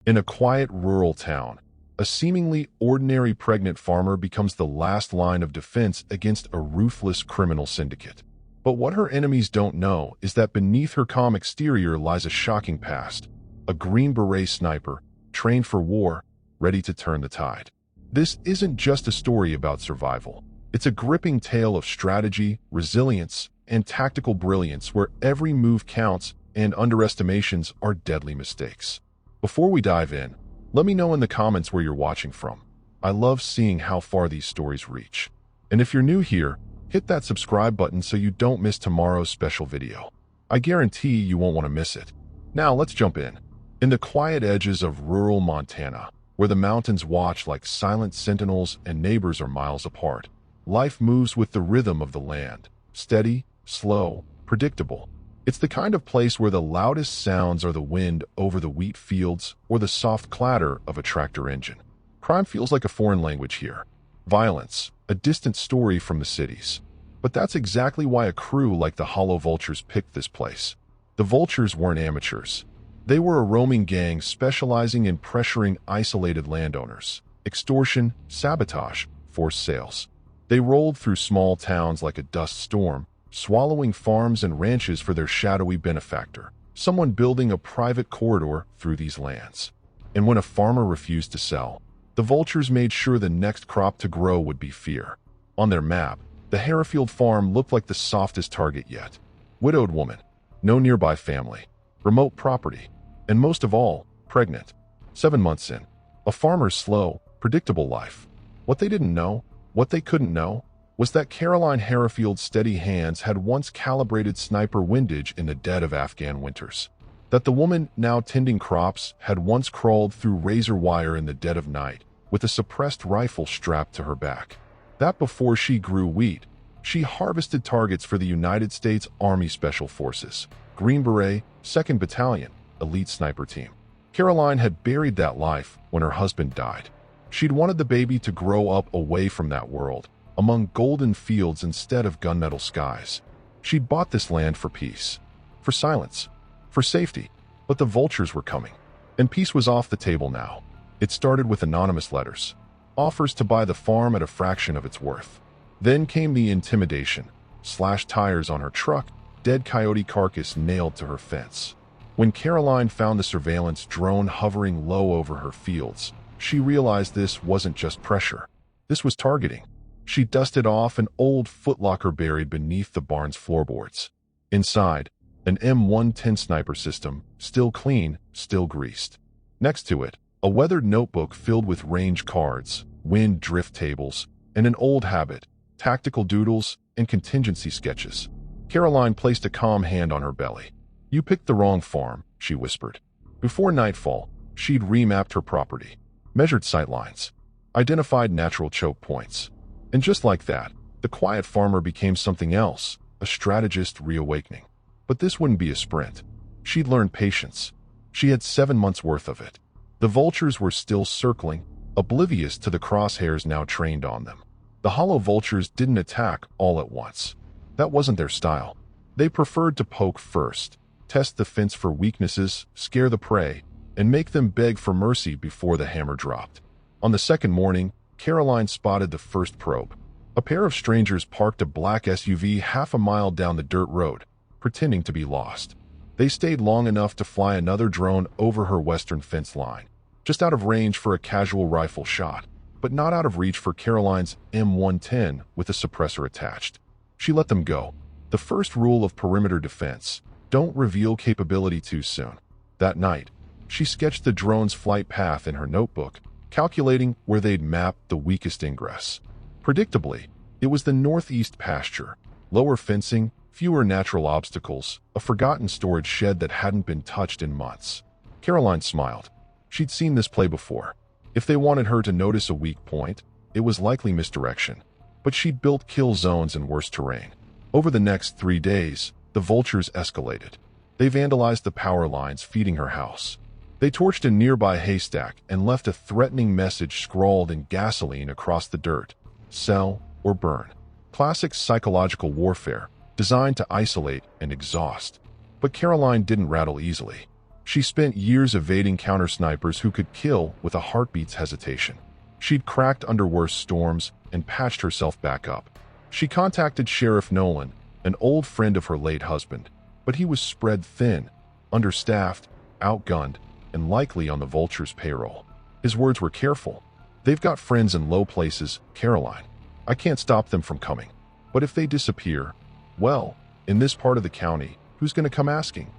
In a quiet rural town, a seemingly ordinary pregnant farmer becomes the last line of defense against a ruthless criminal syndicate. But what her enemies don't know is that beneath her calm exterior lies a shocking past, a Green Beret sniper, trained for war, ready to turn the tide. This isn't just a story about survival. It's a gripping tale of strategy, resilience, and tactical brilliance where every move counts and underestimations are deadly mistakes. Before we dive in, let me know in the comments where you're watching from. I love seeing how far these stories reach. And if you're new here, hit that subscribe button so you don't miss tomorrow's special video. I guarantee you won't want to miss it. Now let's jump in. In the quiet edges of rural Montana, where the mountains watch like silent sentinels and neighbors are miles apart, life moves with the rhythm of the land. Steady, slow, predictable. It's the kind of place where the loudest sounds are the wind over the wheat fields or the soft clatter of a tractor engine. Crime feels like a foreign language here. Violence, a distant story from the cities. But that's exactly why a crew like the Hollow Vultures picked this place. The Vultures weren't amateurs. They were a roaming gang specializing in pressuring isolated landowners, extortion, sabotage, forced sales. They rolled through small towns like a dust storm, swallowing farms and ranches for their shadowy benefactor, someone building a private corridor through these lands. And when a farmer refused to sell, the Vultures made sure the next crop to grow would be fear. On their map, the Harrafield farm looked like the softest target yet. Widowed woman, no nearby family, remote property, and most of all, pregnant. 7 months in, a farmer's slow, predictable life. What they didn't know, what they couldn't know, was that Caroline Harrafield's steady hands had once calibrated sniper windage in the dead of Afghan winters. That the woman now tending crops had once crawled through razor wire in the dead of night with a suppressed rifle strapped to her back. That before she grew wheat, she harvested targets for the United States Army Special Forces, Green Beret, 2nd Battalion, elite sniper team. Caroline had buried that life when her husband died. She'd wanted the baby to grow up away from that world, among golden fields instead of gunmetal skies. She'd bought this land for peace, for silence, for safety. But the Vultures were coming, and peace was off the table now. It started with anonymous letters, offers to buy the farm at a fraction of its worth. Then came the intimidation, slashed tires on her truck, dead coyote carcass nailed to her fence. When Caroline found the surveillance drone hovering low over her fields, she realized this wasn't just pressure. This was targeting. She dusted off an old footlocker buried beneath the barn's floorboards. Inside, an M110 sniper system, still clean, still greased. Next to it, a weathered notebook filled with range cards, wind drift tables, and an old habit, tactical doodles, and contingency sketches. Caroline placed a calm hand on her belly. "You picked the wrong farm," she whispered. Before nightfall, she'd remapped her property, measured sightlines, identified natural choke points. And just like that, the quiet farmer became something else, a strategist reawakening. But this wouldn't be a sprint. She'd learned patience. She had 7 months' worth of it. The Vultures were still circling, oblivious to the crosshairs now trained on them. The Hollow Vultures didn't attack all at once. That wasn't their style. They preferred to poke first, test the fence for weaknesses, scare the prey, and make them beg for mercy before the hammer dropped. On the second morning, Caroline spotted the first probe. A pair of strangers parked a black SUV half a mile down the dirt road, pretending to be lost. They stayed long enough to fly another drone over her western fence line, just out of range for a casual rifle shot, but not out of reach for Caroline's M110 with a suppressor attached. She let them go. The first rule of perimeter defense: don't reveal capability too soon. That night, she sketched the drone's flight path in her notebook, calculating where they'd mapped the weakest ingress. Predictably, it was the northeast pasture, lower fencing, fewer natural obstacles, a forgotten storage shed that hadn't been touched in months. Caroline smiled. She'd seen this play before. If they wanted her to notice a weak point, it was likely misdirection. But she'd built kill zones in worse terrain. Over the next 3 days, the Vultures escalated. They vandalized the power lines feeding her house. They torched a nearby haystack and left a threatening message scrawled in gasoline across the dirt: sell or burn. Classic psychological warfare, designed to isolate and exhaust. But Caroline didn't rattle easily. She spent years evading counter-snipers who could kill with a heartbeat's hesitation. She'd cracked under worse storms and patched herself back up. She contacted Sheriff Nolan, an old friend of her late husband, but he was spread thin, understaffed, outgunned, and likely on the Vulture's payroll. His words were careful. "They've got friends in low places, Caroline. I can't stop them from coming. But if they disappear, well, in this part of the county, who's going to come asking?"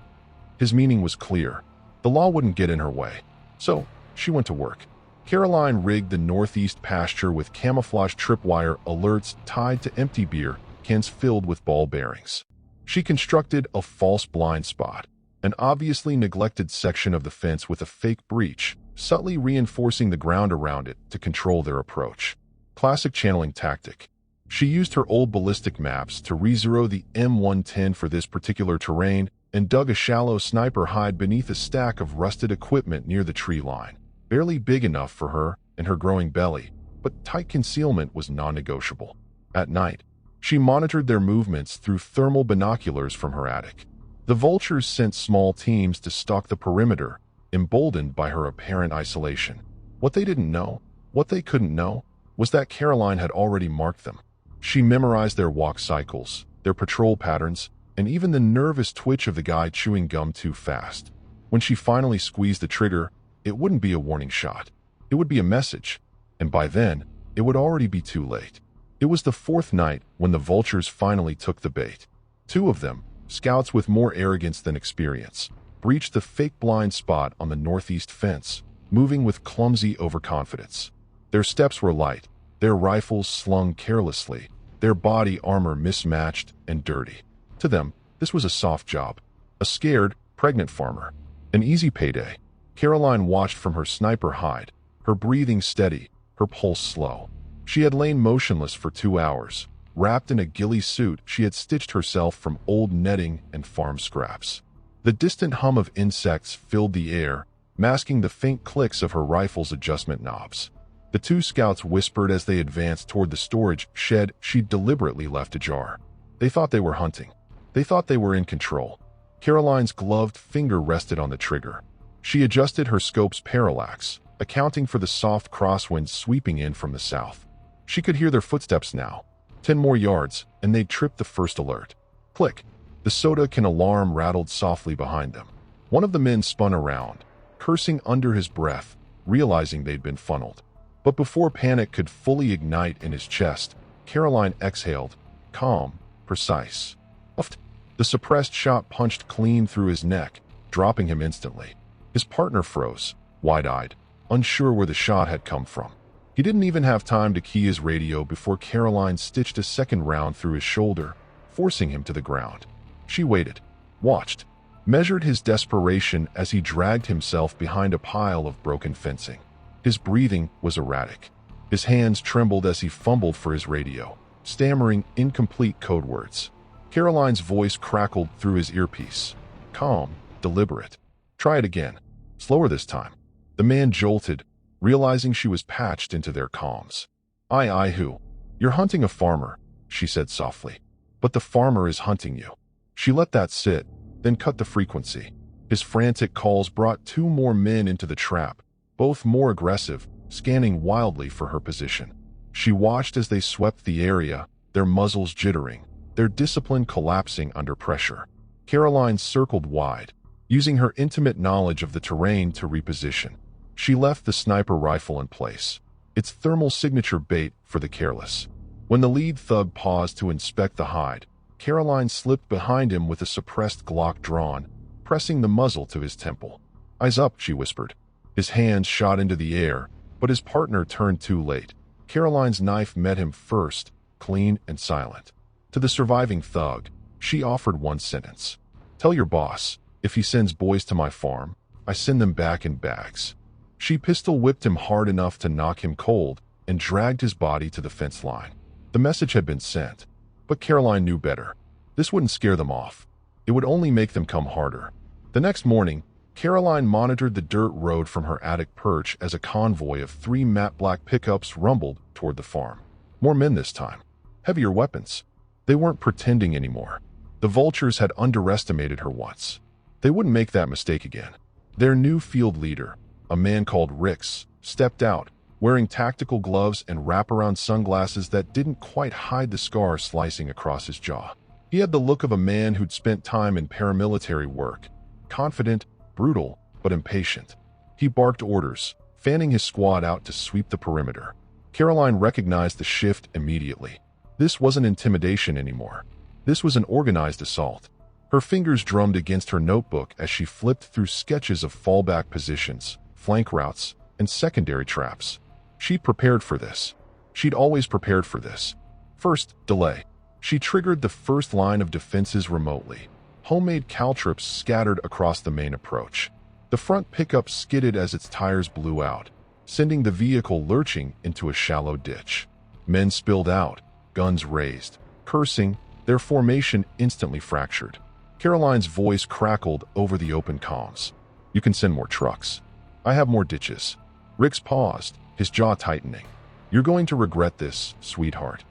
His meaning was clear. The law wouldn't get in her way. So, she went to work. Caroline rigged the northeast pasture with camouflage tripwire alerts tied to empty beer cans filled with ball bearings. She constructed a false blind spot, an obviously neglected section of the fence with a fake breach, subtly reinforcing the ground around it to control their approach. Classic channeling tactic. She used her old ballistic maps to re-zero the M110 for this particular terrain and dug a shallow sniper hide beneath a stack of rusted equipment near the tree line. Barely big enough for her and her growing belly, but tight concealment was non-negotiable. At night, she monitored their movements through thermal binoculars from her attic. The Vultures sent small teams to stalk the perimeter, emboldened by her apparent isolation. What they didn't know, what they couldn't know, was that Caroline had already marked them. She memorized their walk cycles, their patrol patterns, and even the nervous twitch of the guy chewing gum too fast. When she finally squeezed the trigger, it wouldn't be a warning shot. It would be a message, and by then, it would already be too late. It was the fourth night when the Vultures finally took the bait. Two of them, scouts with more arrogance than experience, breached the fake blind spot on the northeast fence, moving with clumsy overconfidence. Their steps were light, their rifles slung carelessly, their body armor mismatched and dirty. To them, this was a soft job. A scared, pregnant farmer. An easy payday. Caroline watched from her sniper hide, her breathing steady, her pulse slow. She had lain motionless for 2 hours, wrapped in a ghillie suit she had stitched herself from old netting and farm scraps. The distant hum of insects filled the air, masking the faint clicks of her rifle's adjustment knobs. The two scouts whispered as they advanced toward the storage shed she'd deliberately left ajar. They thought they were hunting. They thought they were in control. Caroline's gloved finger rested on the trigger. She adjusted her scope's parallax, accounting for the soft crosswinds sweeping in from the south. She could hear their footsteps now. 10 more yards, and they'd tripped the first alert. Click. The soda can alarm rattled softly behind them. One of the men spun around, cursing under his breath, realizing they'd been funneled. But before panic could fully ignite in his chest, Caroline exhaled, calm, precise. Uffed. The suppressed shot punched clean through his neck, dropping him instantly. His partner froze, wide-eyed, unsure where the shot had come from. He didn't even have time to key his radio before Caroline stitched a second round through his shoulder, forcing him to the ground. She waited, watched, measured his desperation as he dragged himself behind a pile of broken fencing. His breathing was erratic. His hands trembled as he fumbled for his radio, stammering incomplete code words. Caroline's voice crackled through his earpiece. Calm, deliberate. Try it again. Slower this time. The man jolted, realizing she was patched into their comms. Aye, who? You're hunting a farmer, she said softly. But the farmer is hunting you. She let that sit, then cut the frequency. His frantic calls brought 2 more men into the trap, both more aggressive, scanning wildly for her position. She watched as they swept the area, their muzzles jittering, their discipline collapsing under pressure. Caroline circled wide, using her intimate knowledge of the terrain to reposition. She left the sniper rifle in place, its thermal signature bait for the careless. When the lead thug paused to inspect the hide, Caroline slipped behind him with a suppressed Glock drawn, pressing the muzzle to his temple. Eyes up, she whispered. His hands shot into the air, but his partner turned too late. Caroline's knife met him first, clean and silent. To the surviving thug, she offered one sentence. Tell your boss, if he sends boys to my farm, I send them back in bags. She pistol whipped him hard enough to knock him cold and dragged his body to the fence line. The message had been sent, but Caroline knew better. This wouldn't scare them off. It would only make them come harder. The next morning, Caroline monitored the dirt road from her attic perch as a convoy of 3 matte black pickups rumbled toward the farm. More men this time. Heavier weapons. They weren't pretending anymore. The Vultures had underestimated her once. They wouldn't make that mistake again. Their new field leader, a man called Rix, stepped out, wearing tactical gloves and wraparound sunglasses that didn't quite hide the scar slicing across his jaw. He had the look of a man who'd spent time in paramilitary work, confident, brutal, but impatient. He barked orders, fanning his squad out to sweep the perimeter. Caroline recognized the shift immediately. This wasn't intimidation anymore. This was an organized assault. Her fingers drummed against her notebook as she flipped through sketches of fallback positions, flank routes, and secondary traps. She'd prepared for this. She'd always prepared for this. First, delay. She triggered the first line of defenses remotely. Homemade caltrops scattered across the main approach. The front pickup skidded as its tires blew out, sending the vehicle lurching into a shallow ditch. Men spilled out, guns raised, cursing, their formation instantly fractured. Caroline's voice crackled over the open comms. "You can send more trucks. I have more ditches." Rix paused, his jaw tightening. "You're going to regret this, sweetheart.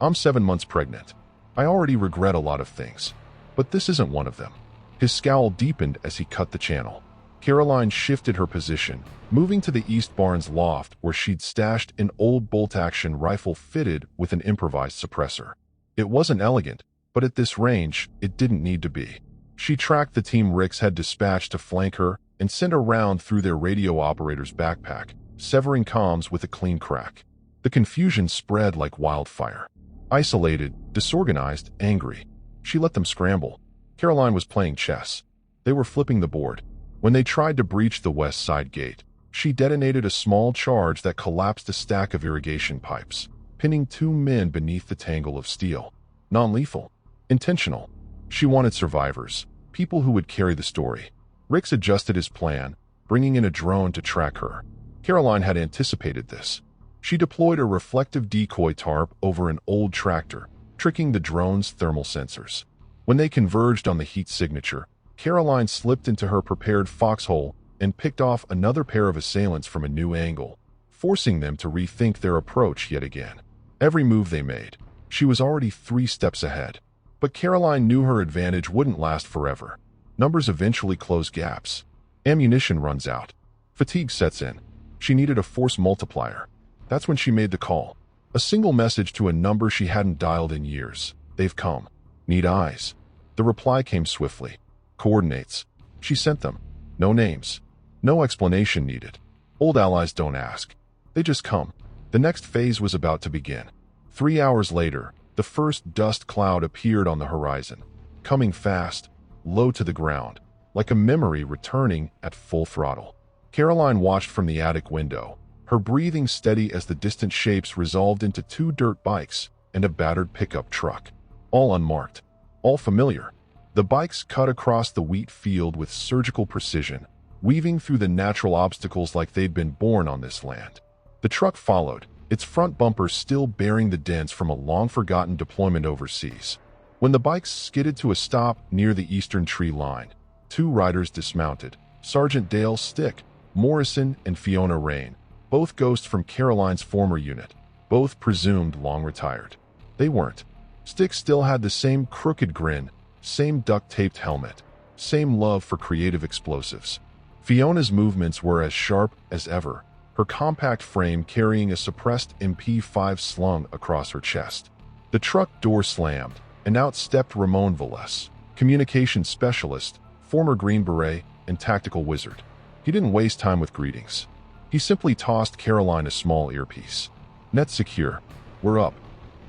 I'm 7 months pregnant. I already regret a lot of things, but this isn't one of them." His scowl deepened as he cut the channel. Caroline shifted her position, moving to the East Barns loft where she'd stashed an old bolt-action rifle fitted with an improvised suppressor. It wasn't elegant, but at this range, it didn't need to be. She tracked the team Rix had dispatched to flank her and sent a round through their radio operator's backpack, severing comms with a clean crack. The confusion spread like wildfire. Isolated, disorganized, angry. She let them scramble. Caroline was playing chess. They were flipping the board. When they tried to breach the west side gate, she detonated a small charge that collapsed a stack of irrigation pipes, pinning 2 men beneath the tangle of steel. Non-lethal. Intentional. She wanted survivors, people who would carry the story. Rix adjusted his plan, bringing in a drone to track her. Caroline had anticipated this. She deployed a reflective decoy tarp over an old tractor, tricking the drone's thermal sensors. When they converged on the heat signature, Caroline slipped into her prepared foxhole and picked off another pair of assailants from a new angle, forcing them to rethink their approach yet again. Every move they made, she was already 3 steps ahead. But Caroline knew her advantage wouldn't last forever. Numbers eventually close gaps. Ammunition runs out. Fatigue sets in. She needed a force multiplier. That's when she made the call. A single message to a number she hadn't dialed in years. "They've come. Need eyes." The reply came swiftly. "Coordinates." She sent them. No names. No explanation needed. Old allies don't ask. They just come. The next phase was about to begin. 3 hours later, the first dust cloud appeared on the horizon, coming fast, low to the ground, like a memory returning at full throttle. Caroline watched from the attic window, her breathing steady as the distant shapes resolved into 2 dirt bikes and a battered pickup truck. All unmarked, all familiar. The bikes cut across the wheat field with surgical precision, weaving through the natural obstacles like they'd been born on this land. The truck followed, its front bumper still bearing the dents from a long-forgotten deployment overseas. When the bikes skidded to a stop near the eastern tree line, 2 riders dismounted, Sergeant Dale Stick, Morrison, and Fiona Rain, both ghosts from Caroline's former unit, both presumed long retired. They weren't. Stick still had the same crooked grin, same duct-taped helmet, same love for creative explosives. Fiona's movements were as sharp as ever, her compact frame carrying a suppressed MP5 slung across her chest. The truck door slammed, and out stepped Ramon Velez, communications specialist, former Green Beret, and tactical wizard. He didn't waste time with greetings. He simply tossed Caroline a small earpiece. "Net secure. We're up."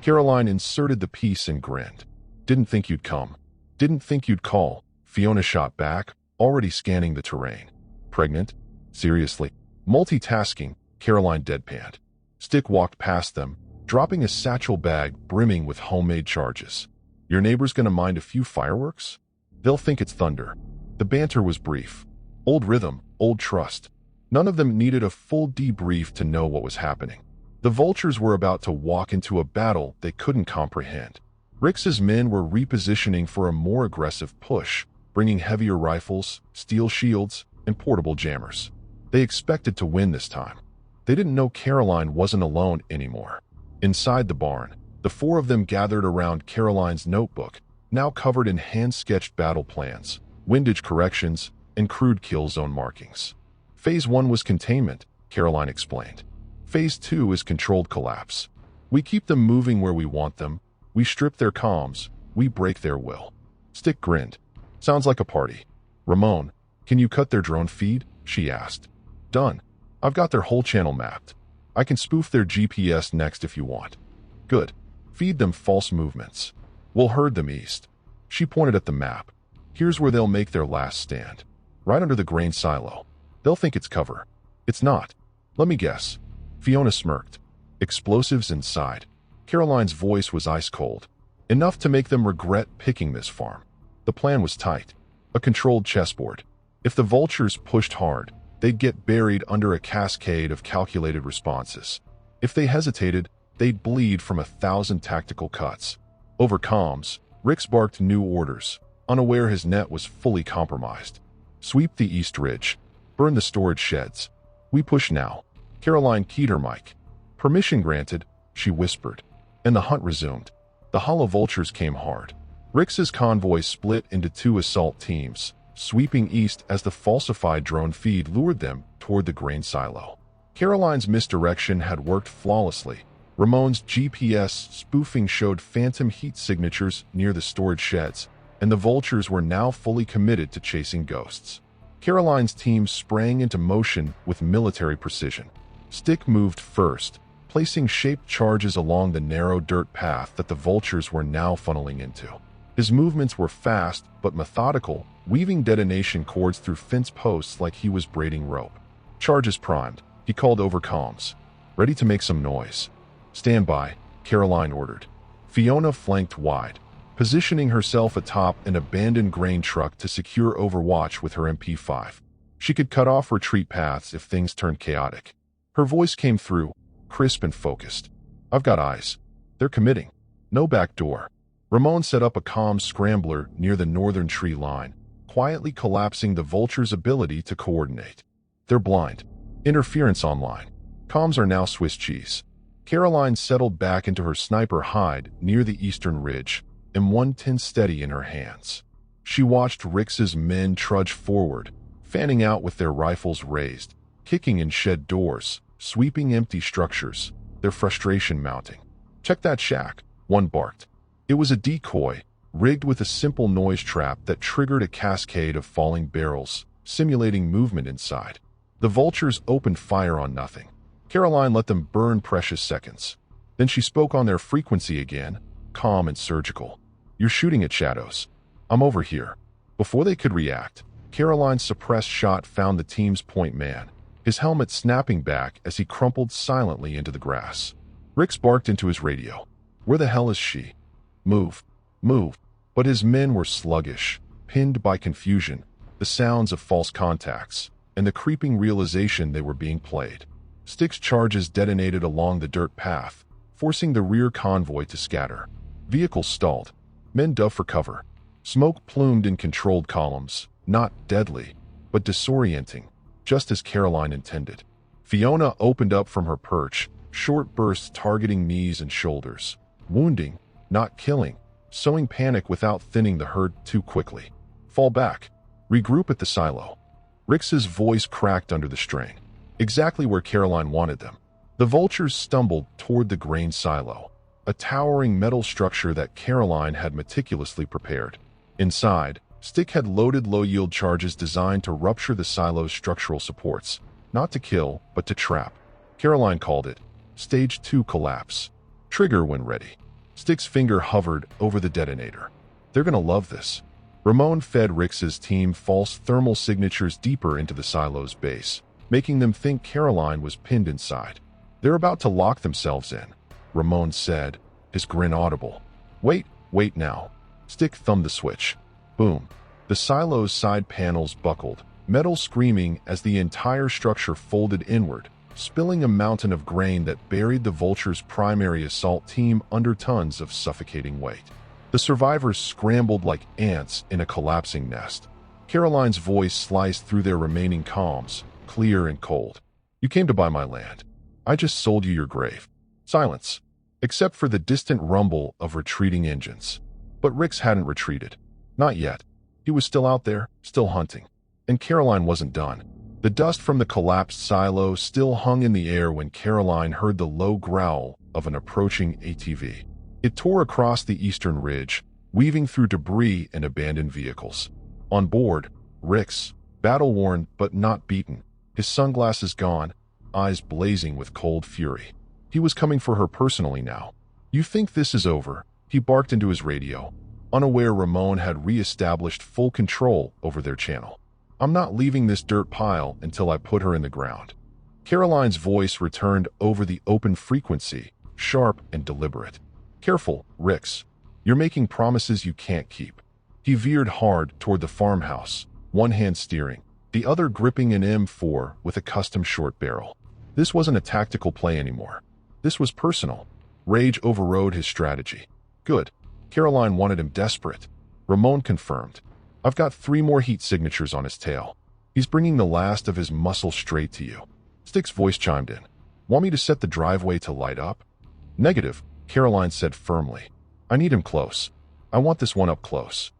Caroline inserted the piece and grinned. "Didn't think you'd come. Didn't think you'd call," Fiona shot back, already scanning the terrain. "Pregnant? Seriously?" Multitasking, Caroline deadpanned. Stick walked past them, dropping a satchel bag brimming with homemade charges. "Your neighbor's gonna mind a few fireworks? They'll think it's thunder." The banter was brief. Old rhythm, old trust. None of them needed a full debrief to know what was happening. The vultures were about to walk into a battle they couldn't comprehend. Rix's men were repositioning for a more aggressive push, bringing heavier rifles, steel shields, and portable jammers. They expected to win this time. They didn't know Caroline wasn't alone anymore. Inside the barn, the 4 of them gathered around Caroline's notebook, now covered in hand-sketched battle plans, windage corrections, and crude kill zone markings. Phase 1 was containment, Caroline explained. Phase 2 is controlled collapse. We keep them moving where we want them. We strip their comms. We break their will. Stick grinned. Sounds like a party. Ramon, can you cut their drone feed? She asked. Done. I've got their whole channel mapped. I can spoof their GPS next if you want. Good. Feed them false movements. We'll herd them east. She pointed at the map. Here's where they'll make their last stand. Right under the grain silo. They'll think it's cover. It's not. Let me guess. Fiona smirked. Explosives inside. Caroline's voice was ice cold. Enough to make them regret picking this farm. The plan was tight. A controlled chessboard. If the vultures pushed hard, they'd get buried under a cascade of calculated responses. If they hesitated, they'd bleed from 1,000 tactical cuts. Over comms, Rix barked new orders, unaware his net was fully compromised. Sweep the East Ridge. Burn the storage sheds. We push now. Caroline keyed her mic. Permission granted, she whispered. And the hunt resumed. The hollow vultures came hard. Rix's convoy split into 2 assault teams, sweeping east as the falsified drone feed lured them toward the grain silo. Caroline's misdirection had worked flawlessly. Ramon's GPS spoofing showed phantom heat signatures near the storage sheds, and the vultures were now fully committed to chasing ghosts. Caroline's team sprang into motion with military precision. Stick moved first, placing shaped charges along the narrow dirt path that the vultures were now funneling into. His movements were fast but methodical, weaving detonation cords through fence posts like he was braiding rope. Charges primed, he called over comms. Ready to make some noise. Stand by, Caroline ordered. Fiona flanked wide, positioning herself atop an abandoned grain truck to secure overwatch with her MP5. She could cut off retreat paths if things turned chaotic. Her voice came through, crisp and focused. I've got eyes. They're committing. No back door. Ramon set up a comm scrambler near the northern tree line, quietly collapsing the vulture's ability to coordinate. They're blind. Interference online. Comms are now Swiss cheese. Caroline settled back into her sniper hide near the eastern ridge, M110 steady in her hands. She watched Rix's men trudge forward, fanning out with their rifles raised, kicking in shed doors, sweeping empty structures, their frustration mounting. Check that shack, one barked. It was a decoy, rigged with a simple noise trap that triggered a cascade of falling barrels, simulating movement inside. The vultures opened fire on nothing. Caroline let them burn precious seconds. Then she spoke on their frequency again, calm and surgical. You're shooting at shadows. I'm over here. Before they could react, Caroline's suppressed shot found the team's point man, his helmet snapping back as he crumpled silently into the grass. Rix barked into his radio. Where the hell is she? Move. Move. But his men were sluggish, pinned by confusion, the sounds of false contacts, and the creeping realization they were being played. Stick's charges detonated along the dirt path, forcing the rear convoy to scatter. Vehicles stalled. Men dove for cover. Smoke plumed in controlled columns, not deadly, but disorienting, just as Caroline intended. Fiona opened up from her perch, short bursts targeting knees and shoulders, wounding, not killing, sowing panic without thinning the herd too quickly. Fall back. Regroup at the silo. Rix's voice cracked under the strain. Exactly where Caroline wanted them. The vultures stumbled toward the grain silo, a towering metal structure that Caroline had meticulously prepared. Inside, Stick had loaded low-yield charges designed to rupture the silo's structural supports, not to kill, but to trap. Caroline called it Stage 2 collapse. Trigger when ready. Stick's finger hovered over the detonator. They're gonna love this. Ramon fed Rix's team false thermal signatures deeper into the silo's base, making them think Caroline was pinned inside. They're about to lock themselves in, Ramon said, his grin audible. Wait now. Stick thumbed the switch. Boom. The silo's side panels buckled, metal screaming as the entire structure folded inward, spilling a mountain of grain that buried the vulture's primary assault team under tons of suffocating weight. The survivors scrambled like ants in a collapsing nest. Caroline's voice sliced through their remaining comms, clear and cold. You came to buy my land. I just sold you your grave. Silence. Except for the distant rumble of retreating engines. But Rix hadn't retreated. Not yet. He was still out there, still hunting. And Caroline wasn't done. The dust from the collapsed silo still hung in the air when Caroline heard the low growl of an approaching ATV. It tore across the eastern ridge, weaving through debris and abandoned vehicles. On board, Rix, battle-worn but not beaten, his sunglasses gone, eyes blazing with cold fury. He was coming for her personally now. "You think this is over?" he barked into his radio, unaware Ramon had re-established full control over their channel. "I'm not leaving this dirt pile until I put her in the ground." Caroline's voice returned over the open frequency, sharp and deliberate. "Careful, Rix. You're making promises you can't keep." He veered hard toward the farmhouse, one hand steering, the other gripping an M4 with a custom short barrel. This wasn't a tactical play anymore. This was personal. Rage overrode his strategy. "Good." Caroline wanted him desperate. Ramon confirmed. "I've got 3 more heat signatures on his tail. He's bringing the last of his muscle straight to you." Stick's voice chimed in. "Want me to set the driveway to light up?" "Negative," Caroline said firmly. "I need him close. I want this one up close."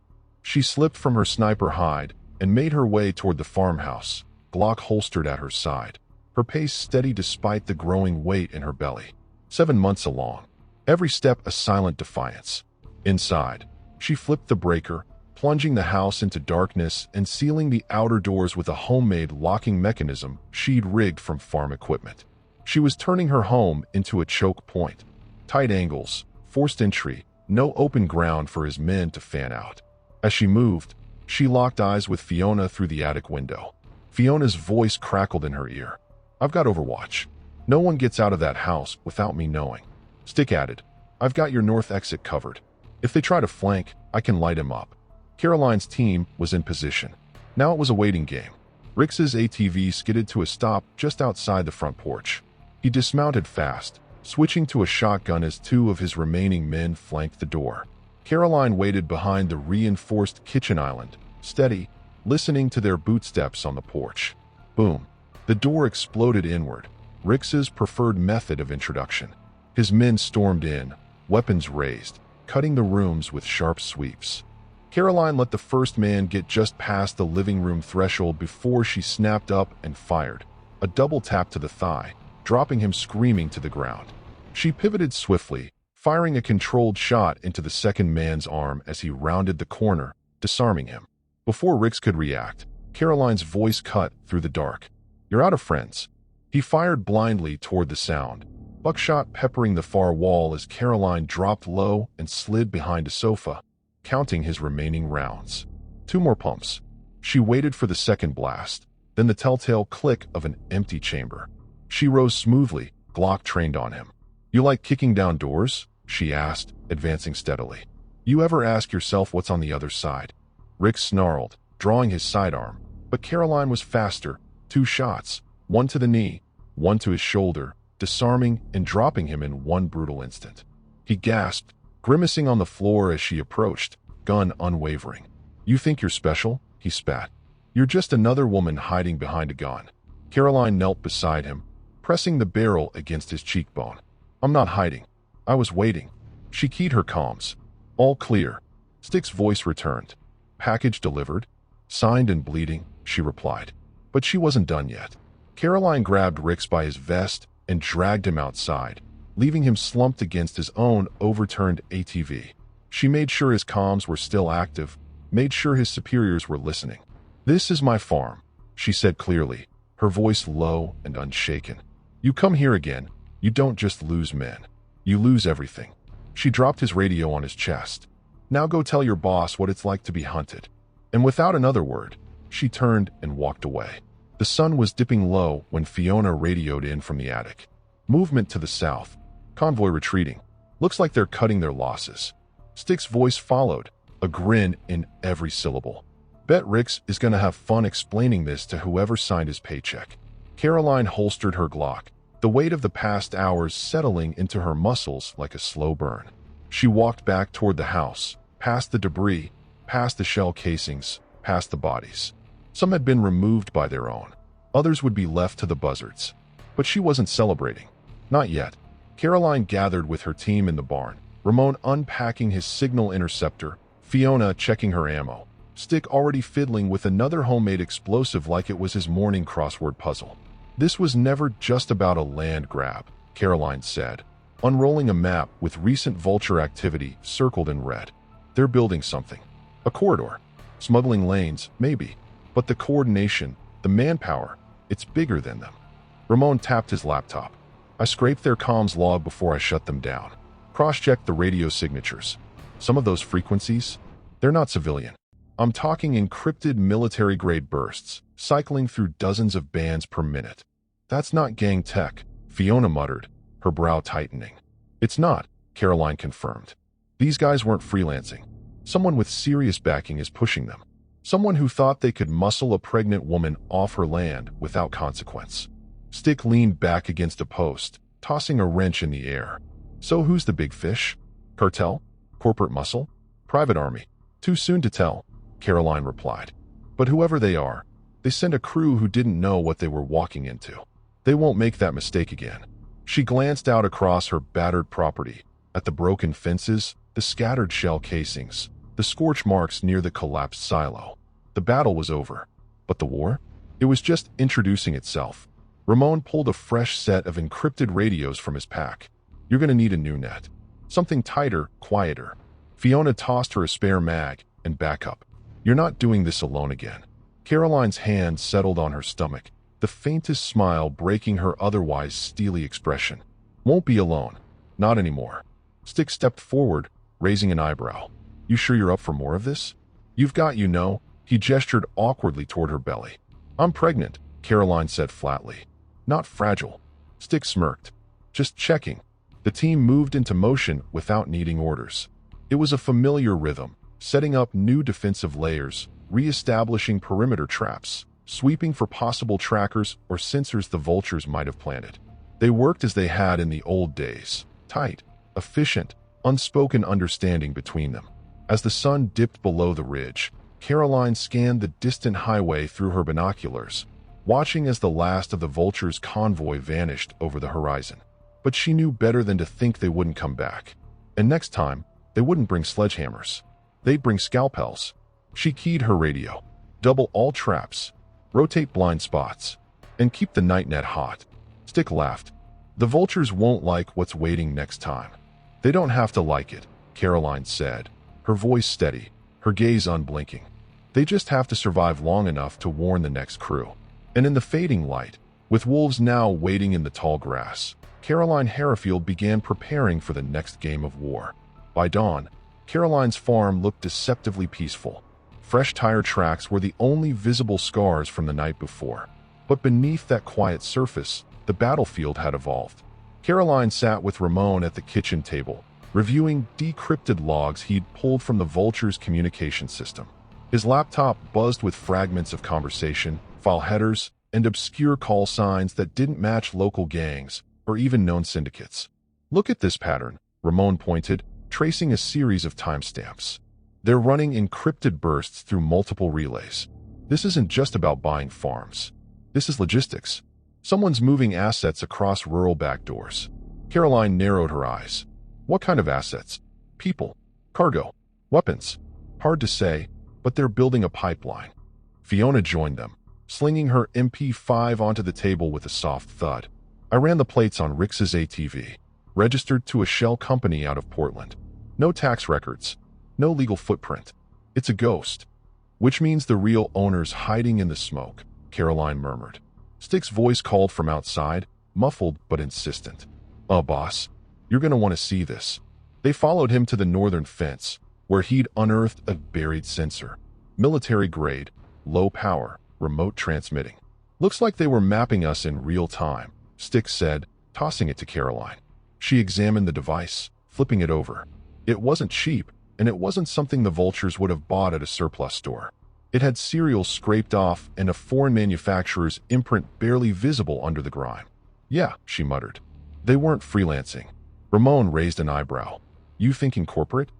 She slipped from her sniper hide and made her way toward the farmhouse, Glock holstered at her side, her pace steady despite the growing weight in her belly. 7 months along, every step a silent defiance. Inside, she flipped the breaker, plunging the house into darkness and sealing the outer doors with a homemade locking mechanism she'd rigged from farm equipment. She was turning her home into a choke point. Tight angles, forced entry, no open ground for his men to fan out. As she moved, she locked eyes with Fiona through the attic window. Fiona's voice crackled in her ear. "I've got Overwatch. No one gets out of that house without me knowing." Stick added, "I've got your north exit covered. If they try to flank, I can light him up." Caroline's team was in position. Now it was a waiting game. Rix's ATV skidded to a stop just outside the front porch. He dismounted fast, switching to a shotgun as 2 of his remaining men flanked the door. Caroline waited behind the reinforced kitchen island, steady, listening to their bootsteps on the porch. Boom. The door exploded inward, Rix's preferred method of introduction. His men stormed in, weapons raised, cutting the rooms with sharp sweeps. Caroline let the first man get just past the living room threshold before she snapped up and fired, a double tap to the thigh, dropping him screaming to the ground. She pivoted swiftly, firing a controlled shot into the second man's arm as he rounded the corner, disarming him. Before Rix could react, Caroline's voice cut through the dark. "You're out of friends." He fired blindly toward the sound, buckshot peppering the far wall as Caroline dropped low and slid behind a sofa, counting his remaining rounds. 2 more pumps. She waited for the second blast, then the telltale click of an empty chamber. She rose smoothly, Glock trained on him. "You like kicking down doors?" she asked, advancing steadily. "You ever ask yourself what's on the other side?" Rix snarled, drawing his sidearm, but Caroline was faster. 2 shots, one to the knee, one to his shoulder, disarming and dropping him in one brutal instant. He gasped, grimacing on the floor as she approached, gun unwavering. "You think you're special?" he spat. "You're just another woman hiding behind a gun." Caroline knelt beside him, pressing the barrel against his cheekbone. "I'm not hiding. I was waiting." She keyed her comms. "All clear." Stick's voice returned. "Package delivered?" "Signed and bleeding," she replied. But she wasn't done yet. Caroline grabbed Rix by his vest and dragged him outside, leaving him slumped against his own overturned ATV. She made sure his comms were still active, made sure his superiors were listening. "This is my farm," she said clearly, her voice low and unshaken. "You come here again, you don't just lose men. You lose everything." She dropped his radio on his chest. "Now go tell your boss what it's like to be hunted." And without another word, she turned and walked away. The sun was dipping low when Fiona radioed in from the attic. "Movement to the south. Convoy retreating. Looks like they're cutting their losses." Stick's voice followed, a grin in every syllable. "Bet Rix is gonna have fun explaining this to whoever signed his paycheck." Caroline holstered her Glock, the weight of the past hours settling into her muscles like a slow burn. She walked back toward the house, past the debris, past the shell casings, past the bodies. Some had been removed by their own. Others would be left to the buzzards. But she wasn't celebrating. Not yet. Caroline gathered with her team in the barn, Ramon unpacking his signal interceptor, Fiona checking her ammo, Stick already fiddling with another homemade explosive like it was his morning crossword puzzle. This was never just about a land grab, Caroline said, unrolling a map with recent vulture activity circled in red. They're building something. A corridor. Smuggling lanes, maybe. But the coordination, the manpower, it's bigger than them. Ramon tapped his laptop. I scraped their comms log before I shut them down. Cross-checked the radio signatures. Some of those frequencies, they're not civilian. I'm talking encrypted military-grade bursts, cycling through dozens of bands per minute. That's not gang tech, Fiona muttered, her brow tightening. It's not, Caroline confirmed. These guys weren't freelancing. Someone with serious backing is pushing them. Someone who thought they could muscle a pregnant woman off her land without consequence. Stick leaned back against a post, tossing a wrench in the air. So who's the big fish? Cartel? Corporate muscle? Private army? Too soon to tell, Caroline replied. But whoever they are, they sent a crew who didn't know what they were walking into. They won't make that mistake again. She glanced out across her battered property, at the broken fences, the scattered shell casings, the scorch marks near the collapsed silo. The battle was over. But the war? It was just introducing itself. Ramon pulled a fresh set of encrypted radios from his pack. You're going to need a new net. Something tighter, quieter. Fiona tossed her a spare mag and backup. You're not doing this alone again. Caroline's hand settled on her stomach, the faintest smile breaking her otherwise steely expression. Won't be alone. Not anymore. Stick stepped forward, raising an eyebrow. You sure you're up for more of this? You've got, He gestured awkwardly toward her belly. I'm pregnant, Caroline said flatly. Not fragile. Stick smirked. Just checking. The team moved into motion without needing orders. It was a familiar rhythm, setting up new defensive layers, re-establishing perimeter traps, sweeping for possible trackers or sensors the vultures might have planted. They worked as they had in the old days, tight, efficient, unspoken understanding between them. As the sun dipped below the ridge, Caroline scanned the distant highway through her binoculars, watching as the last of the vultures' convoy vanished over the horizon. But she knew better than to think they wouldn't come back. And next time, they wouldn't bring sledgehammers. They'd bring scalpels. She keyed her radio. Double all traps. Rotate blind spots. And keep the night net hot. Stick laughed. The vultures won't like what's waiting next time. They don't have to like it, Caroline said, her voice steady, her gaze unblinking. They just have to survive long enough to warn the next crew. And in the fading light, with wolves now waiting in the tall grass, Caroline Harrifield began preparing for the next game of war. By dawn, Caroline's farm looked deceptively peaceful. Fresh tire tracks were the only visible scars from the night before. But beneath that quiet surface, the battlefield had evolved. Caroline sat with Ramon at the kitchen table, reviewing decrypted logs he'd pulled from the vulture's communication system. His laptop buzzed with fragments of conversation, file headers, and obscure call signs that didn't match local gangs or even known syndicates. Look at this pattern, Ramon pointed, tracing a series of timestamps. They're running encrypted bursts through multiple relays. This isn't just about buying farms. This is logistics. Someone's moving assets across rural backdoors. Caroline narrowed her eyes. What kind of assets? People, cargo, weapons. Hard to say, but they're building a pipeline. Fiona joined them, slinging her MP5 onto the table with a soft thud. I ran the plates on Rix's ATV, registered to a shell company out of Portland. No tax records, no legal footprint. It's a ghost. Which means the real owner's hiding in the smoke, Caroline murmured. Stick's voice called from outside, muffled but insistent. Boss, you're going to want to see this. They followed him to the northern fence, where he'd unearthed a buried sensor. Military grade, low power, remote transmitting. Looks like they were mapping us in real time, Stick said, tossing it to Caroline. She examined the device, flipping it over. It wasn't cheap, and it wasn't something the vultures would have bought at a surplus store. It had serials scraped off and a foreign manufacturer's imprint barely visible under the grime. Yeah, she muttered. They weren't freelancing. Ramon raised an eyebrow. You thinking corporate?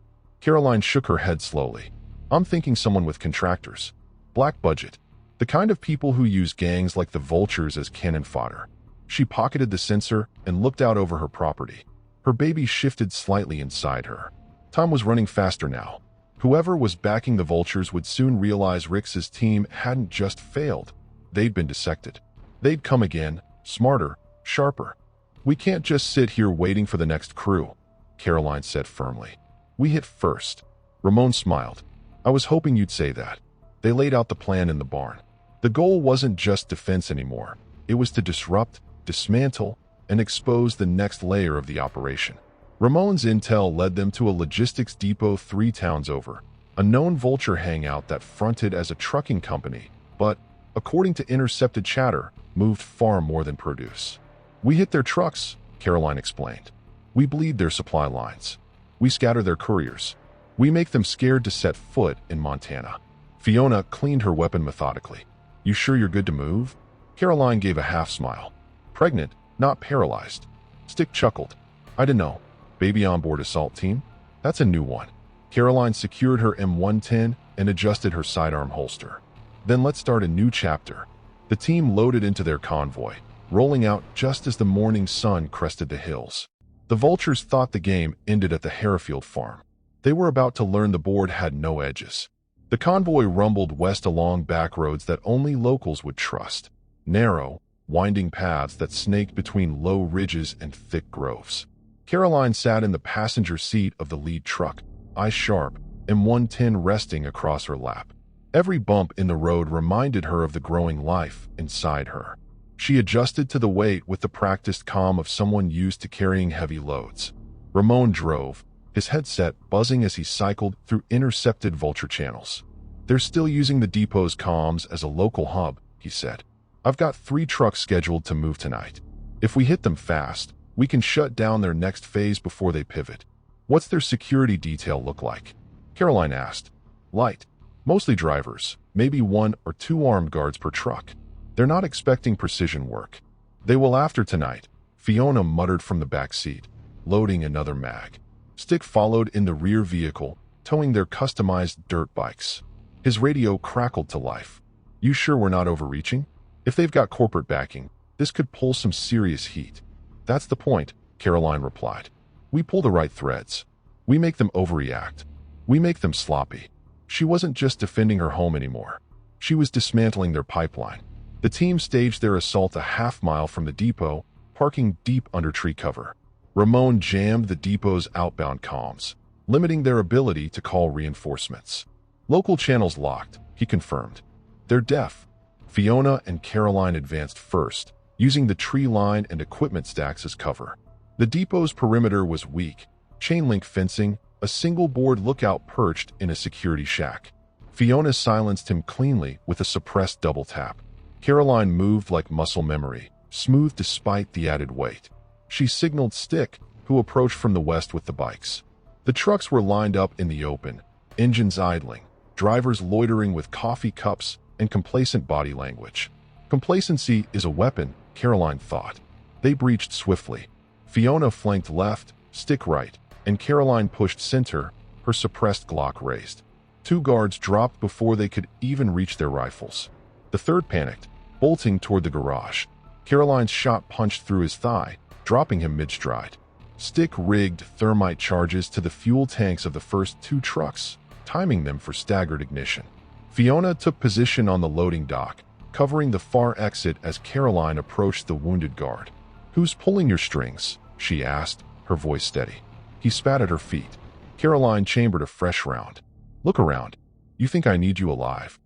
Caroline shook her head slowly. I'm thinking someone with contractors. Black budget. The kind of people who use gangs like the vultures as cannon fodder. She pocketed the sensor and looked out over her property. Her baby shifted slightly inside her. Time was running faster now. Whoever was backing the Vultures would soon realize Rix's team hadn't just failed. They'd been dissected. They'd come again, smarter, sharper. "We can't just sit here waiting for the next crew," Caroline said firmly. "We hit first." Ramon smiled. "I was hoping you'd say that." They laid out the plan in the barn. The goal wasn't just defense anymore. It was to disrupt, dismantle, and expose the next layer of the operation. Ramon's intel led them to a logistics depot 3 towns over, a known Vulture hangout that fronted as a trucking company, but, according to intercepted chatter, moved far more than produce. "We hit their trucks," Caroline explained. "We bleed their supply lines. We scatter their couriers. We make them scared to set foot in Montana." Fiona cleaned her weapon methodically. "You sure you're good to move?" Caroline gave a half-smile. "Pregnant, not paralyzed." Stick chuckled. "I dunno. Baby on board assault team? That's a new one." Caroline secured her M110 and adjusted her sidearm holster. "Then let's start a new chapter." The team loaded into their convoy, rolling out just as the morning sun crested the hills. The Vultures thought the game ended at the Harrifield farm. They were about to learn the board had no edges. The convoy rumbled west along back roads that only locals would trust. Narrow, winding paths that snaked between low ridges and thick groves. Caroline sat in the passenger seat of the lead truck, eyes sharp, M110 resting across her lap. Every bump in the road reminded her of the growing life inside her. She adjusted to the weight with the practiced calm of someone used to carrying heavy loads. Ramon drove, his headset buzzing as he cycled through intercepted Vulture channels. "They're still using the depot's comms as a local hub," he said. "I've got 3 trucks scheduled to move tonight. If we hit them fast, we can shut down their next phase before they pivot." "What's their security detail look like?" Caroline asked. "Light. Mostly drivers, maybe 1 or 2 armed guards per truck. They're not expecting precision work." "They will after tonight," Fiona muttered from the back seat, loading another mag. Stick followed in the rear vehicle, towing their customized dirt bikes. His radio crackled to life. "You sure we're not overreaching? If they've got corporate backing, this could pull some serious heat." "That's the point," Caroline replied. "We pull the right threads. We make them overreact. We make them sloppy." She wasn't just defending her home anymore. She was dismantling their pipeline. The team staged their assault a half-mile from the depot, parking deep under tree cover. Ramon jammed the depot's outbound comms, limiting their ability to call reinforcements. "Local channels locked," he confirmed. "They're deaf." Fiona and Caroline advanced first, using the tree line and equipment stacks as cover. The depot's perimeter was weak, chain-link fencing, a single-board lookout perched in a security shack. Fiona silenced him cleanly with a suppressed double tap. Caroline moved like muscle memory, smooth despite the added weight. She signaled Stick, who approached from the west with the bikes. The trucks were lined up in the open, engines idling, drivers loitering with coffee cups and complacent body language. Complacency is a weapon, Caroline thought. They breached swiftly. Fiona flanked left, Stick right, and Caroline pushed center, her suppressed Glock raised. 2 guards dropped before they could even reach their rifles. The third panicked, bolting toward the garage. Caroline's shot punched through his thigh, dropping him mid-stride. Stick rigged thermite charges to the fuel tanks of the first 2 trucks, timing them for staggered ignition. Fiona took position on the loading dock, covering the far exit as Caroline approached the wounded guard. "Who's pulling your strings?" she asked, her voice steady. He spat at her feet. Caroline chambered a fresh round. "Look around. You think I need you alive?"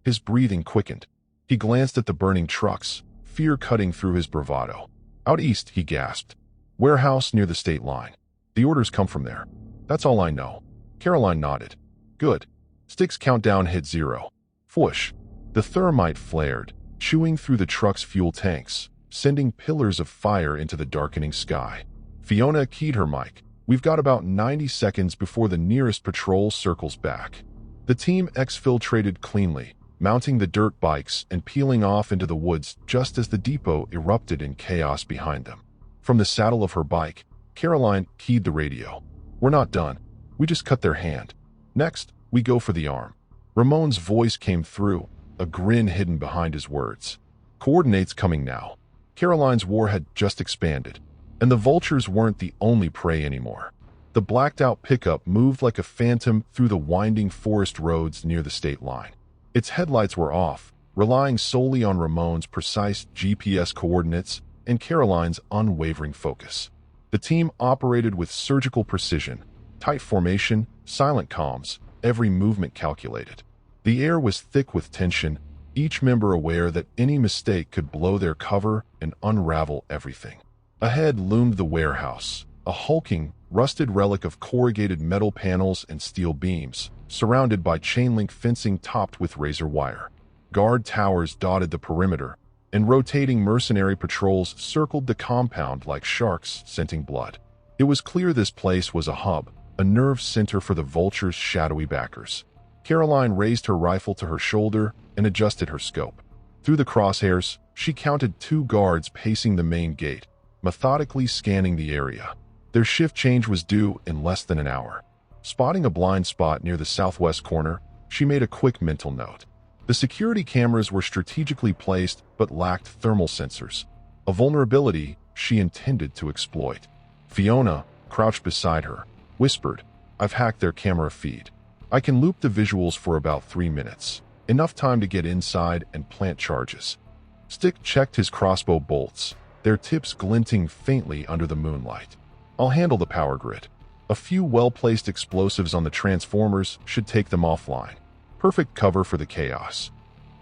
His breathing quickened. He glanced at the burning trucks, fear cutting through his bravado. "Out east," he gasped. "Warehouse near the state line. The orders come from there. That's all I know." Caroline nodded. "Good." Stick's countdown hit 0. Whoosh. The thermite flared, chewing through the truck's fuel tanks, sending pillars of fire into the darkening sky. Fiona keyed her mic. "We've got about 90 seconds before the nearest patrol circles back." The team exfiltrated cleanly, mounting the dirt bikes and peeling off into the woods just as the depot erupted in chaos behind them. From the saddle of her bike, Caroline keyed the radio. "We're not done. We just cut their hand. Next, we go for the arm." Ramon's voice came through, a grin hidden behind his words. "Coordinates coming now." Caroline's war had just expanded, and the Vultures weren't the only prey anymore. The blacked-out pickup moved like a phantom through the winding forest roads near the state line. Its headlights were off, relying solely on Ramon's precise GPS coordinates and Caroline's unwavering focus. The team operated with surgical precision, tight formation, silent comms, every movement calculated. The air was thick with tension, each member aware that any mistake could blow their cover and unravel everything. Ahead loomed the warehouse, a hulking, rusted relic of corrugated metal panels and steel beams, surrounded by chain-link fencing topped with razor wire. Guard towers dotted the perimeter, and rotating mercenary patrols circled the compound like sharks scenting blood. It was clear this place was a hub, a nerve center for the Vulture's shadowy backers. Caroline raised her rifle to her shoulder and adjusted her scope. Through the crosshairs, she counted 2 guards pacing the main gate, methodically scanning the area. Their shift change was due in less than an hour. Spotting a blind spot near the southwest corner, she made a quick mental note. The security cameras were strategically placed but lacked thermal sensors, a vulnerability she intended to exploit. Fiona, crouched beside her, whispered, "I've hacked their camera feed. I can loop the visuals for about 3 minutes, enough time to get inside and plant charges." Stick checked his crossbow bolts, their tips glinting faintly under the moonlight. "I'll handle the power grid. A few well-placed explosives on the transformers should take them offline. Perfect cover for the chaos."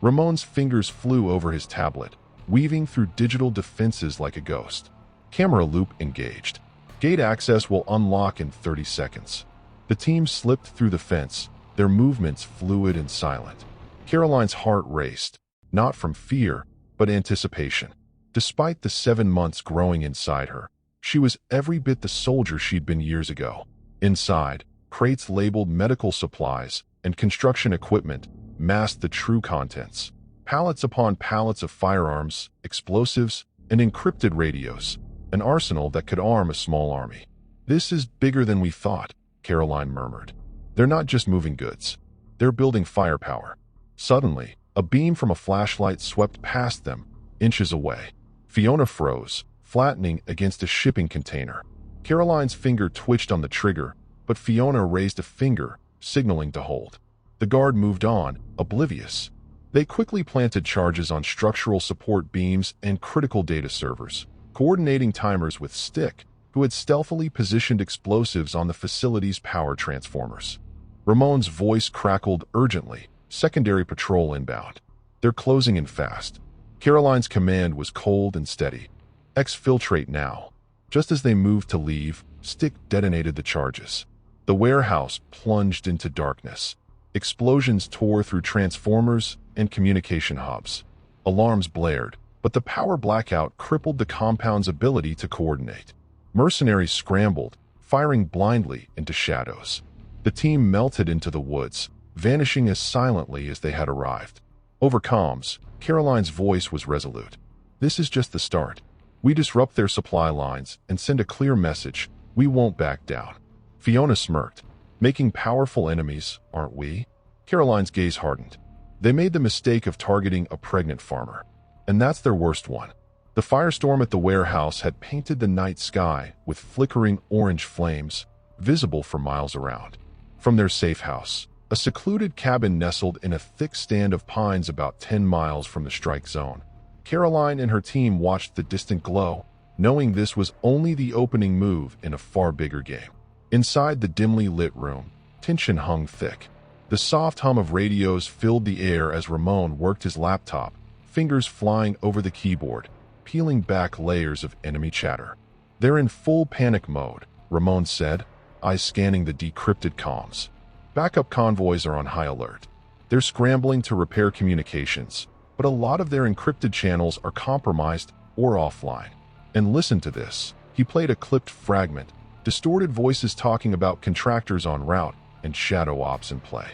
Ramon's fingers flew over his tablet, weaving through digital defenses like a ghost. Camera loop engaged. Gate access will unlock in 30 seconds. The team slipped through the fence, their movements fluid and silent. Caroline's heart raced, not from fear, but anticipation. Despite the 7 months growing inside her, she was every bit the soldier she'd been years ago. Inside, crates labeled medical supplies and construction equipment masked the true contents. Pallets upon pallets of firearms, explosives, and encrypted radios, an arsenal that could arm a small army. "This is bigger than we thought," Caroline murmured. "They're not just moving goods. They're building firepower." Suddenly, a beam from a flashlight swept past them, inches away. Fiona froze, flattening against a shipping container. Caroline's finger twitched on the trigger, but Fiona raised a finger, signaling to hold. The guard moved on, oblivious. They quickly planted charges on structural support beams and critical data servers, coordinating timers with Stick, who had stealthily positioned explosives on the facility's power transformers. Ramon's voice crackled urgently, secondary patrol inbound. "They're closing in fast." Caroline's command was cold and steady. "Exfiltrate now." Just as they moved to leave, Stick detonated the charges. The warehouse plunged into darkness. Explosions tore through transformers and communication hubs. Alarms blared, but the power blackout crippled the compound's ability to coordinate. Mercenaries scrambled, firing blindly into shadows. The team melted into the woods, vanishing as silently as they had arrived. Over comms, Caroline's voice was resolute. "This is just the start. We disrupt their supply lines and send a clear message. We won't back down." Fiona smirked. "Making powerful enemies, aren't we?" Caroline's gaze hardened. They made the mistake of targeting a pregnant farmer. And that's their worst one. The firestorm at the warehouse had painted the night sky with flickering orange flames, visible for miles around. From their safe house, a secluded cabin nestled in a thick stand of pines about 10 miles from the strike zone, Caroline and her team watched the distant glow, knowing this was only the opening move in a far bigger game. Inside the dimly lit room, tension hung thick. The soft hum of radios filled the air as Ramon worked his laptop, fingers flying over the keyboard, peeling back layers of enemy chatter. "They're in full panic mode," Ramon said, eyes scanning the decrypted comms. "Backup convoys are on high alert. They're scrambling to repair communications, but a lot of their encrypted channels are compromised or offline. And listen to this." He played a clipped fragment, distorted voices talking about contractors en route and shadow ops in play.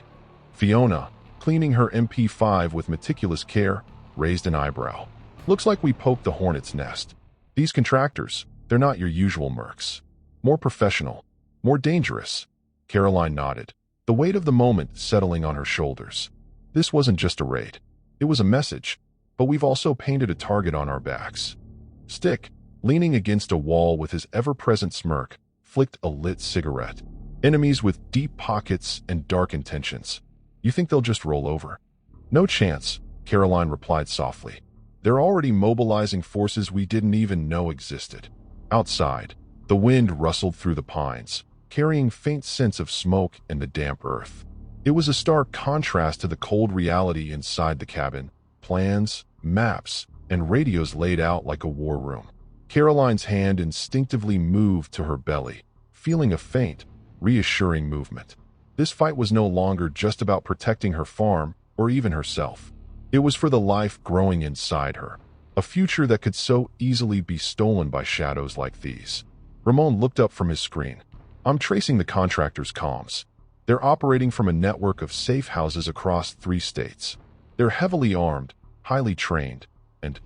Fiona, cleaning her MP5 with meticulous care, raised an eyebrow. "Looks like we poked the hornet's nest. These contractors, they're not your usual mercs. More professional, more dangerous." Caroline nodded, the weight of the moment settling on her shoulders. This wasn't just a raid. It was a message, but we've also painted a target on our backs. Stick, leaning against a wall with his ever-present smirk, flicked a lit cigarette. Enemies with deep pockets and dark intentions. You think they'll just roll over? No chance, Caroline replied softly. They're already mobilizing forces we didn't even know existed. Outside, the wind rustled through the pines, carrying faint scents of smoke and the damp earth. It was a stark contrast to the cold reality inside the cabin. Plans, maps, and radios laid out like a war room. Caroline's hand instinctively moved to her belly, feeling a faint, reassuring movement. This fight was no longer just about protecting her farm or even herself. It was for the life growing inside her, a future that could so easily be stolen by shadows like these. Ramon looked up from his screen. I'm tracing the contractor's comms. They're operating from a network of safe houses across 3 states. They're heavily armed, highly trained, and,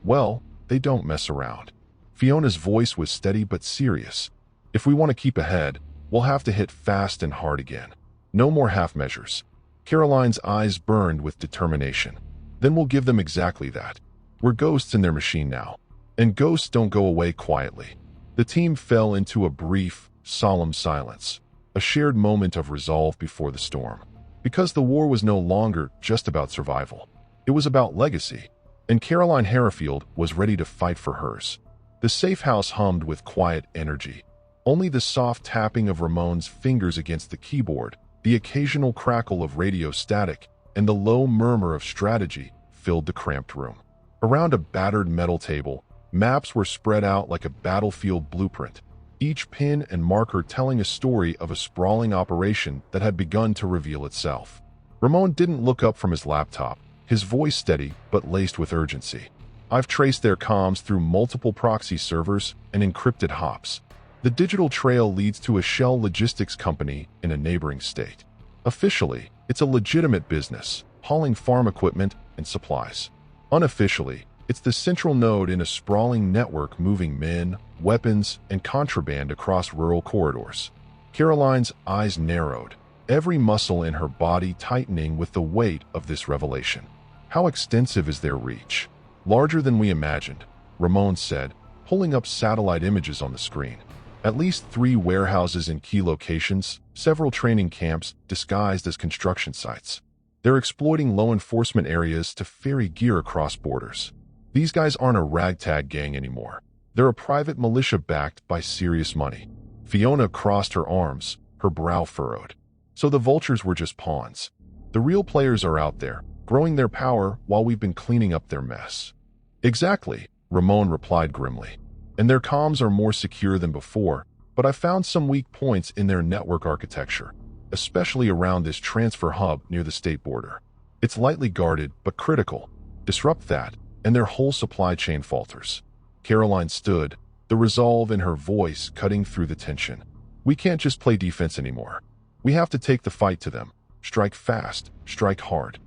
well, they don't mess around. Fiona's voice was steady but serious. If we want to keep ahead, we'll have to hit fast and hard again. No more half measures. Caroline's eyes burned with determination. Then we'll give them exactly that. We're ghosts in their machine now, and ghosts don't go away quietly. The team fell into a brief, solemn silence, a shared moment of resolve before the storm. Because the war was no longer just about survival. It was about legacy, and Caroline Harrifield was ready to fight for hers. The safe house hummed with quiet energy. Only the soft tapping of Ramon's fingers against the keyboard, the occasional crackle of radio static, and the low murmur of strategy filled the cramped room. Around a battered metal table, maps were spread out like a battlefield blueprint, each pin and marker telling a story of a sprawling operation that had begun to reveal itself. Ramon didn't look up from his laptop, his voice steady but laced with urgency. I've traced their comms through multiple proxy servers and encrypted hops. The digital trail leads to a shell logistics company in a neighboring state. Officially, it's a legitimate business, hauling farm equipment and supplies. Unofficially, it's the central node in a sprawling network moving men, weapons, and contraband across rural corridors. Caroline's eyes narrowed, every muscle in her body tightening with the weight of this revelation. How extensive is their reach? Larger than we imagined, Ramon said, pulling up satellite images on the screen. At least 3 warehouses in key locations, several training camps disguised as construction sites. They're exploiting law enforcement areas to ferry gear across borders. These guys aren't a ragtag gang anymore. They're a private militia backed by serious money. Fiona crossed her arms, her brow furrowed. So the vultures were just pawns. The real players are out there, growing their power while we've been cleaning up their mess. Exactly, Ramon replied grimly. And their comms are more secure than before, but I found some weak points in their network architecture, especially around this transfer hub near the state border. It's lightly guarded, but critical. Disrupt that, and their whole supply chain falters. Caroline stood, the resolve in her voice cutting through the tension. We can't just play defense anymore. We have to take the fight to them. Strike fast, strike hard.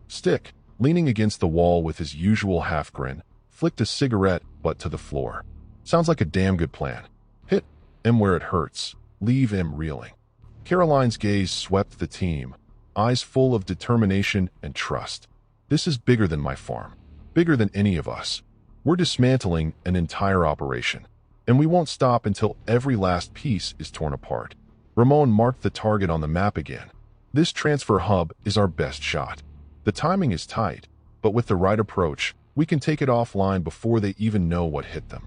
Stick, leaning against the wall with his usual half grin, flicked a cigarette butt to the floor. Sounds like a damn good plan. Hit him where it hurts. Leave him reeling. Caroline's gaze swept the team, eyes full of determination and trust. This is bigger than my farm. Bigger than any of us. We're dismantling an entire operation, and we won't stop until every last piece is torn apart. Ramon marked the target on the map again. This transfer hub is our best shot. The timing is tight, but with the right approach, we can take it offline before they even know what hit them.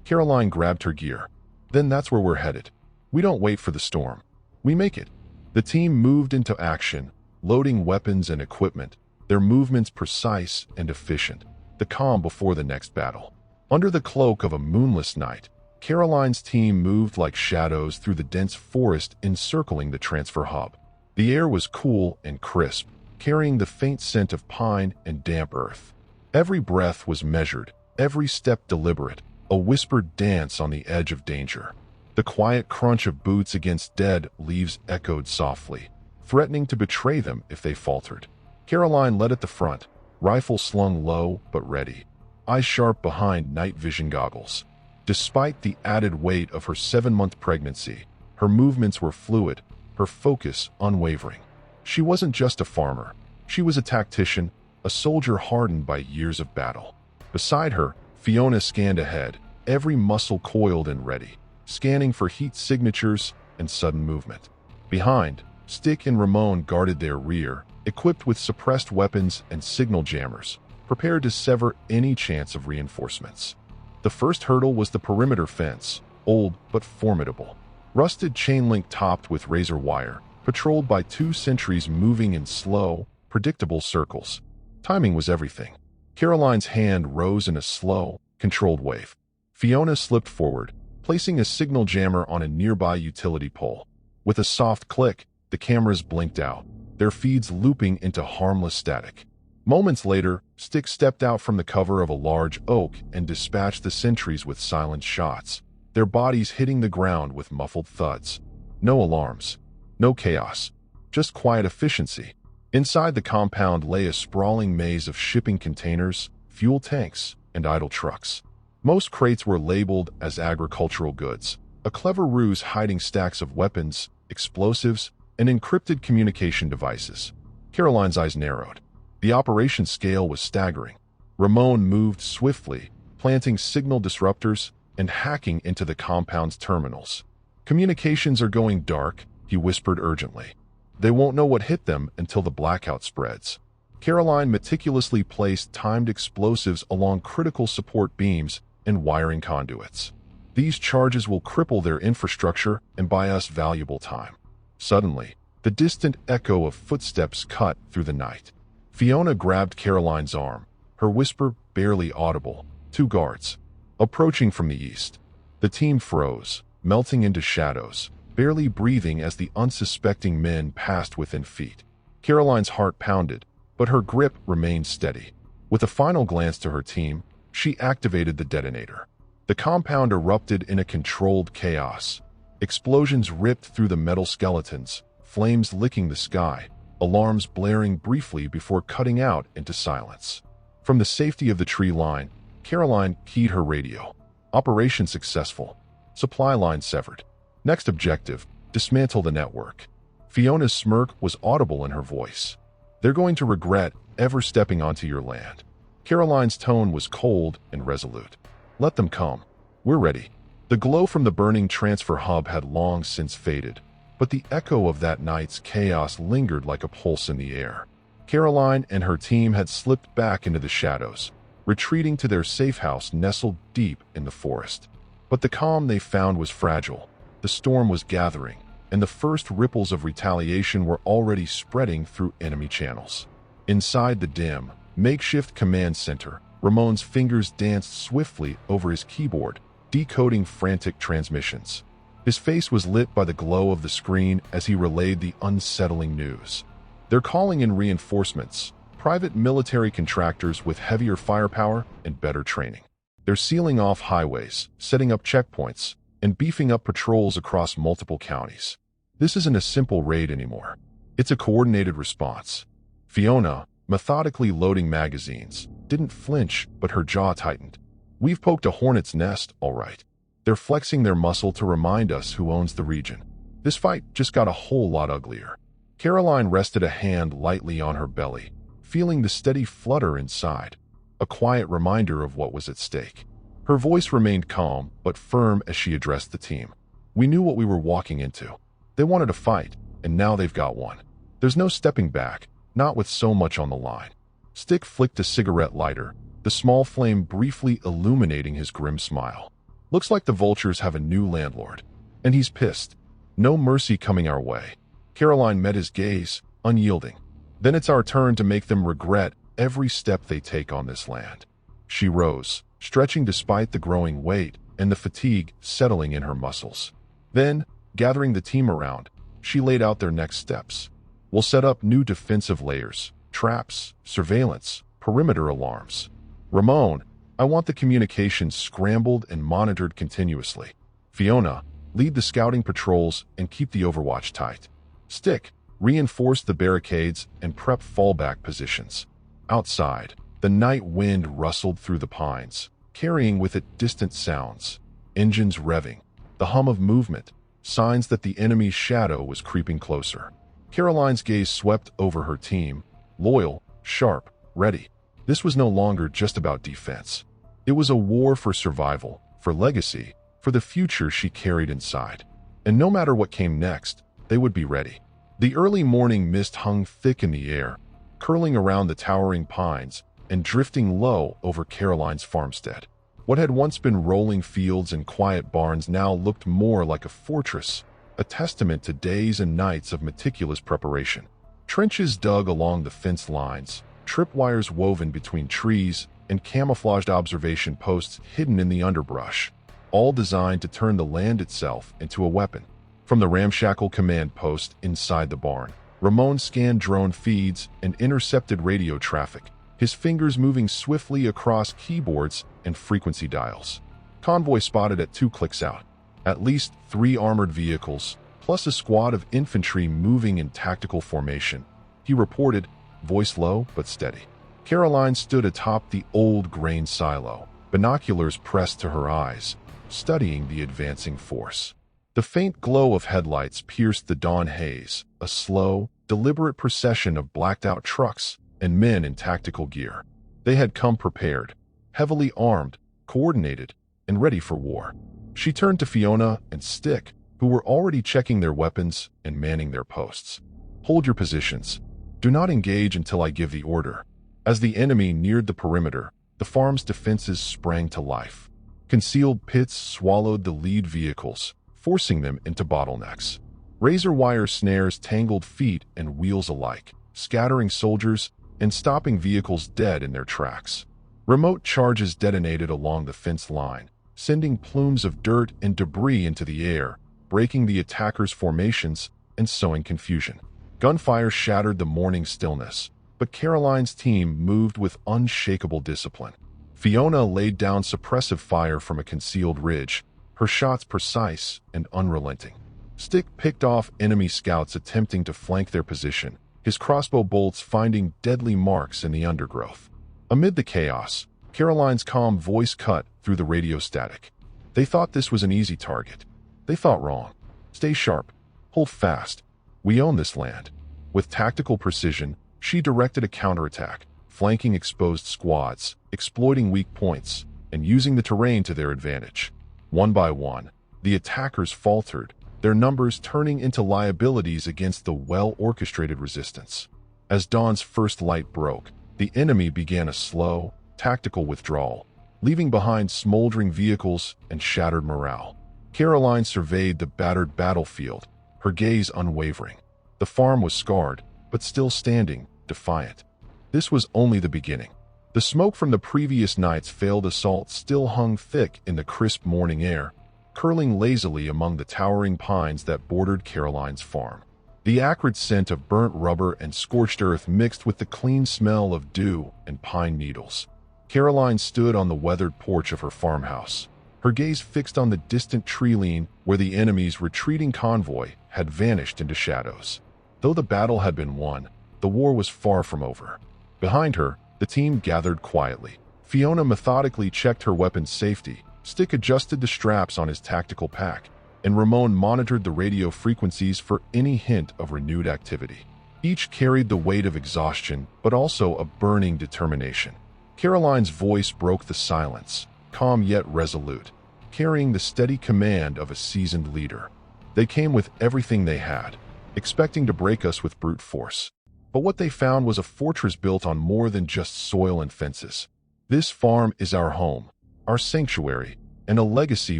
Caroline grabbed her gear. Then that's where we're headed. We don't wait for the storm. We make it. The team moved into action, loading weapons and equipment, their movements precise and efficient, the calm before the next battle. Under the cloak of a moonless night, Caroline's team moved like shadows through the dense forest encircling the transfer hub. The air was cool and crisp, carrying the faint scent of pine and damp earth. Every breath was measured, every step deliberate, a whispered dance on the edge of danger. The quiet crunch of boots against dead leaves echoed softly, threatening to betray them if they faltered. Caroline led at the front, rifle slung low but ready, eyes sharp behind night vision goggles. Despite the added weight of her 7-month pregnancy, her movements were fluid, her focus unwavering. She wasn't just a farmer. She was a tactician, a soldier hardened by years of battle. Beside her, Fiona scanned ahead, every muscle coiled and ready. scanning for heat signatures and sudden movement. Behind, Stick and Ramon guarded their rear, equipped with suppressed weapons and signal jammers, prepared to sever any chance of reinforcements. The first hurdle was the perimeter fence, old but formidable. Rusted chain link topped with razor wire, patrolled by 2 sentries moving in slow, predictable circles. Timing was everything. Caroline's hand rose in a slow, controlled wave. Fiona slipped forward, placing a signal jammer on a nearby utility pole. With a soft click, the cameras blinked out, their feeds looping into harmless static. Moments later, Stick stepped out from the cover of a large oak and dispatched the sentries with silent shots, their bodies hitting the ground with muffled thuds. No alarms, no chaos, just quiet efficiency. Inside the compound lay a sprawling maze of shipping containers, fuel tanks, and idle trucks. Most crates were labeled as agricultural goods, a clever ruse hiding stacks of weapons, explosives, and encrypted communication devices. Caroline's eyes narrowed. The operation scale was staggering. Ramon moved swiftly, planting signal disruptors and hacking into the compound's terminals. "Communications are going dark," he whispered urgently. "They won't know what hit them until the blackout spreads." Caroline meticulously placed timed explosives along critical support beams and wiring conduits. "These charges will cripple their infrastructure and buy us valuable time." Suddenly, the distant echo of footsteps cut through the night. Fiona grabbed Caroline's arm, her whisper barely audible. 2 guards. Approaching from the east. The team froze, melting into shadows, barely breathing as the unsuspecting men passed within feet. Caroline's heart pounded, but her grip remained steady. With a final glance to her team, she activated the detonator. The compound erupted in a controlled chaos. Explosions ripped through the metal skeletons, flames licking the sky, alarms blaring briefly before cutting out into silence. From the safety of the tree line, Caroline keyed her radio. Operation successful. Supply line severed. Next objective, dismantle the network. Fiona's smirk was audible in her voice. "They're going to regret ever stepping onto your land." Caroline's tone was cold and resolute. "Let them come. We're ready." The glow from the burning transfer hub had long since faded, but the echo of that night's chaos lingered like a pulse in the air. Caroline and her team had slipped back into the shadows, retreating to their safe house nestled deep in the forest. But the calm they found was fragile. The storm was gathering, and the first ripples of retaliation were already spreading through enemy channels. Inside the dim, makeshift command center, Ramon's fingers danced swiftly over his keyboard, decoding frantic transmissions. His face was lit by the glow of the screen as he relayed the unsettling news. "They're calling in reinforcements, private military contractors with heavier firepower and better training. They're sealing off highways, setting up checkpoints, and beefing up patrols across multiple counties. This isn't a simple raid anymore. It's a coordinated response." Fiona, methodically loading magazines, didn't flinch, but her jaw tightened. "We've poked a hornet's nest, all right. They're flexing their muscle to remind us who owns the region. This fight just got a whole lot uglier." Caroline rested a hand lightly on her belly, feeling the steady flutter inside, a quiet reminder of what was at stake. Her voice remained calm but firm as she addressed the team. "We knew what we were walking into. They wanted a fight, and now they've got one. There's no stepping back, not with so much on the line." Stick flicked a cigarette lighter, the small flame briefly illuminating his grim smile. "Looks like the vultures have a new landlord, and he's pissed. No mercy coming our way." Caroline met his gaze, unyielding. "Then it's our turn to make them regret every step they take on this land." She rose, stretching despite the growing weight and the fatigue settling in her muscles. Then, gathering the team around, she laid out their next steps. "We'll set up new defensive layers, traps, surveillance, perimeter alarms. Ramon, I want the communications scrambled and monitored continuously. Fiona, lead the scouting patrols and keep the overwatch tight. Stick, reinforce the barricades and prep fallback positions." Outside, the night wind rustled through the pines, carrying with it distant sounds, engines revving, the hum of movement, signs that the enemy's shadow was creeping closer. Caroline's gaze swept over her team, loyal, sharp, ready. This was no longer just about defense. It was a war for survival, for legacy, for the future she carried inside. And no matter what came next, they would be ready. The early morning mist hung thick in the air, curling around the towering pines and drifting low over Caroline's farmstead. What had once been rolling fields and quiet barns now looked more like a fortress, a testament to days and nights of meticulous preparation. Trenches dug along the fence lines, tripwires woven between trees, and camouflaged observation posts hidden in the underbrush, all designed to turn the land itself into a weapon. From the ramshackle command post inside the barn, Ramon scanned drone feeds and intercepted radio traffic, his fingers moving swiftly across keyboards and frequency dials. Convoy spotted at 2 clicks out. At least 3 armored vehicles, plus a squad of infantry moving in tactical formation. He reported, voice low but steady. Caroline stood atop the old grain silo, binoculars pressed to her eyes, studying the advancing force. The faint glow of headlights pierced the dawn haze, a slow, deliberate procession of blacked-out trucks and men in tactical gear. They had come prepared, heavily armed, coordinated, and ready for war. She turned to Fiona and Stick, who were already checking their weapons and manning their posts. Hold your positions. Do not engage until I give the order. As the enemy neared the perimeter, the farm's defenses sprang to life. Concealed pits swallowed the lead vehicles, forcing them into bottlenecks. Razor wire snares tangled feet and wheels alike, scattering soldiers and stopping vehicles dead in their tracks. Remote charges detonated along the fence line, sending plumes of dirt and debris into the air, breaking the attackers' formations and sowing confusion. Gunfire shattered the morning stillness, but Caroline's team moved with unshakable discipline. Fiona laid down suppressive fire from a concealed ridge, her shots precise and unrelenting. Stick picked off enemy scouts attempting to flank their position, his crossbow bolts finding deadly marks in the undergrowth. Amid the chaos, Caroline's calm voice cut through the radio static. They thought this was an easy target. They thought wrong. Stay sharp. Hold fast. We own this land. With tactical precision, she directed a counterattack, flanking exposed squads, exploiting weak points, and using the terrain to their advantage. One by one, the attackers faltered, their numbers turning into liabilities against the well-orchestrated resistance. As dawn's first light broke, the enemy began a slow, tactical withdrawal, leaving behind smoldering vehicles and shattered morale. Caroline surveyed the battered battlefield, her gaze unwavering. The farm was scarred, but still standing, defiant. This was only the beginning. The smoke from the previous night's failed assault still hung thick in the crisp morning air, curling lazily among the towering pines that bordered Caroline's farm. The acrid scent of burnt rubber and scorched earth mixed with the clean smell of dew and pine needles. Caroline stood on the weathered porch of her farmhouse, her gaze fixed on the distant tree line where the enemy's retreating convoy had vanished into shadows. Though the battle had been won, the war was far from over. Behind her, the team gathered quietly. Fiona methodically checked her weapon's safety, Stick adjusted the straps on his tactical pack, and Ramon monitored the radio frequencies for any hint of renewed activity. Each carried the weight of exhaustion, but also a burning determination. Caroline's voice broke the silence, calm yet resolute, carrying the steady command of a seasoned leader. They came with everything they had, expecting to break us with brute force. But what they found was a fortress built on more than just soil and fences. This farm is our home, our sanctuary, and a legacy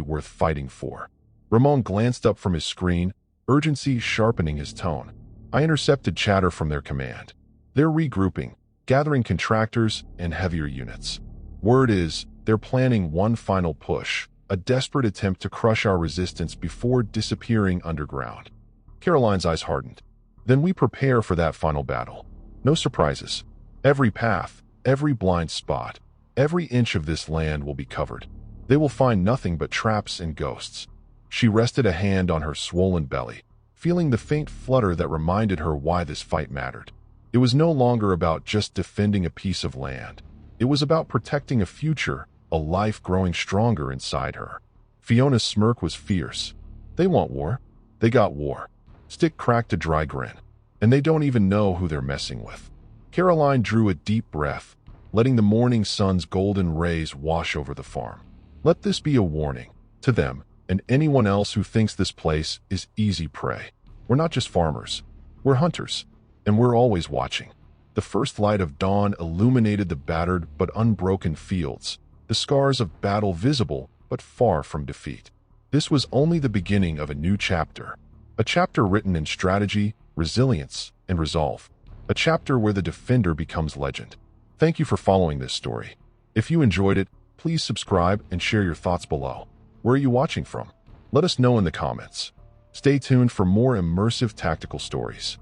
worth fighting for. Ramon glanced up from his screen, urgency sharpening his tone. I intercepted chatter from their command. They're regrouping, gathering contractors and heavier units. Word is, they're planning one final push, a desperate attempt to crush our resistance before disappearing underground. Caroline's eyes hardened. Then we prepare for that final battle. No surprises. Every path, every blind spot, every inch of this land will be covered. They will find nothing but traps and ghosts. She rested a hand on her swollen belly, feeling the faint flutter that reminded her why this fight mattered. It was no longer about just defending a piece of land. It was about protecting a future, a life growing stronger inside her. Fiona's smirk was fierce. They want war. They got war. Stick cracked a dry grin. And they don't even know who they're messing with. Caroline drew a deep breath, letting the morning sun's golden rays wash over the farm. Let this be a warning. To them, and anyone else who thinks this place is easy prey. We're not just farmers. We're hunters, and we're always watching. The first light of dawn illuminated the battered but unbroken fields, the scars of battle visible but far from defeat. This was only the beginning of a new chapter, a chapter written in strategy, resilience, and resolve, a chapter where the defender becomes legend. Thank you for following this story. If you enjoyed it, please subscribe and share your thoughts below. Where are you watching from? Let us know in the comments. Stay tuned for more immersive tactical stories.